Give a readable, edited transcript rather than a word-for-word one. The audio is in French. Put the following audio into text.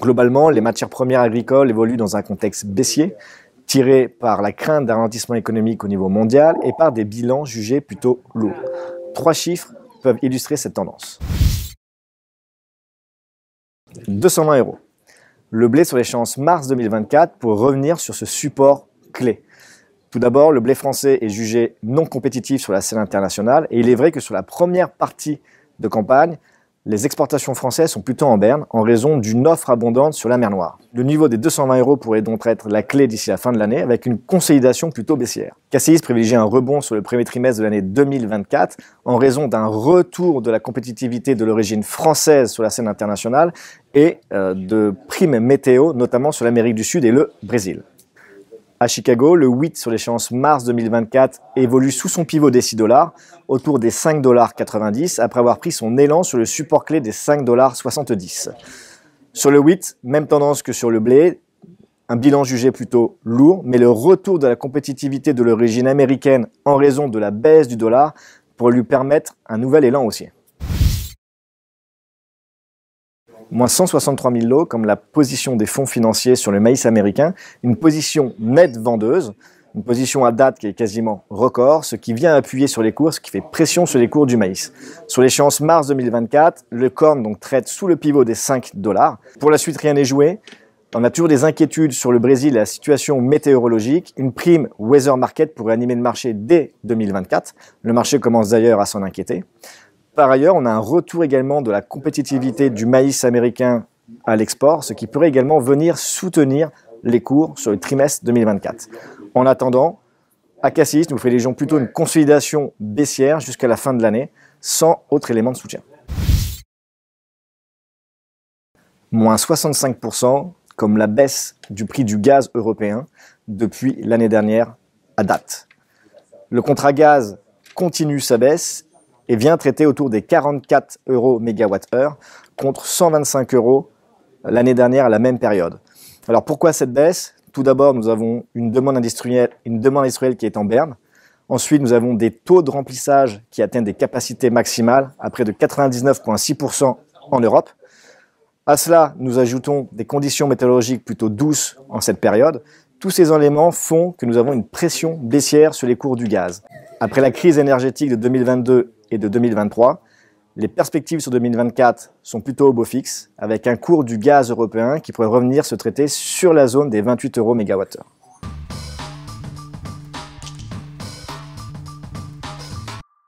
Globalement, les matières premières agricoles évoluent dans un contexte baissier, tiré par la crainte d'un ralentissement économique au niveau mondial et par des bilans jugés plutôt lourds. 3 chiffres peuvent illustrer cette tendance. 220 €. Le blé sur l'échéance mars 2024 pour revenir sur ce support clé. Tout d'abord, le blé français est jugé non compétitif sur la scène internationale et il est vrai que sur la première partie de campagne, les exportations françaises sont plutôt en berne en raison d'une offre abondante sur la mer Noire. Le niveau des 220 € pourrait donc être la clé d'ici la fin de l'année avec une consolidation plutôt baissière. KCIS privilégie un rebond sur le premier trimestre de l'année 2024 en raison d'un retour de la compétitivité de l'origine française sur la scène internationale et de primes météo, notamment sur l'Amérique du Sud et le Brésil. À Chicago, le wheat sur l'échéance mars 2024 évolue sous son pivot des $6, autour des 5,90 $ après avoir pris son élan sur le support clé des 5,70 $. Sur le wheat, même tendance que sur le blé, un bilan jugé plutôt lourd, mais le retour de la compétitivité de l'origine américaine en raison de la baisse du dollar pourrait lui permettre un nouvel élan haussier. Moins 163 000 lots comme la position des fonds financiers sur le maïs américain, une position nette vendeuse, une position à date qui est quasiment record, ce qui vient appuyer sur les cours, ce qui fait pression sur les cours du maïs. Sur l'échéance mars 2024, le corn donc traite sous le pivot des 5 $. Pour la suite, rien n'est joué. On a toujours des inquiétudes sur le Brésil et la situation météorologique. Une prime Weather Market pourrait animer le marché dès 2024. Le marché commence d'ailleurs à s'en inquiéter. Par ailleurs, on a un retour également de la compétitivité du maïs américain à l'export, ce qui pourrait également venir soutenir les cours sur le trimestre 2024. En attendant, à KCIS, nous privilégions plutôt une consolidation baissière jusqu'à la fin de l'année, sans autre élément de soutien. Moins 65%, comme la baisse du prix du gaz européen depuis l'année dernière à date. Le contrat gaz continue sa baisse et vient traiter autour des 44 € MWh contre 125 € l'année dernière à la même période. Alors pourquoi cette baisse? Tout d'abord, nous avons une demande industrielle qui est en berne. Ensuite, nous avons des taux de remplissage qui atteignent des capacités maximales à près de 99,6% en Europe. À cela, nous ajoutons des conditions météorologiques plutôt douces en cette période. Tous ces éléments font que nous avons une pression baissière sur les cours du gaz. Après la crise énergétique de 2022 et de 2023, les perspectives sur 2024 sont plutôt au beau fixe, avec un cours du gaz européen qui pourrait revenir se traiter sur la zone des 28 € MWh.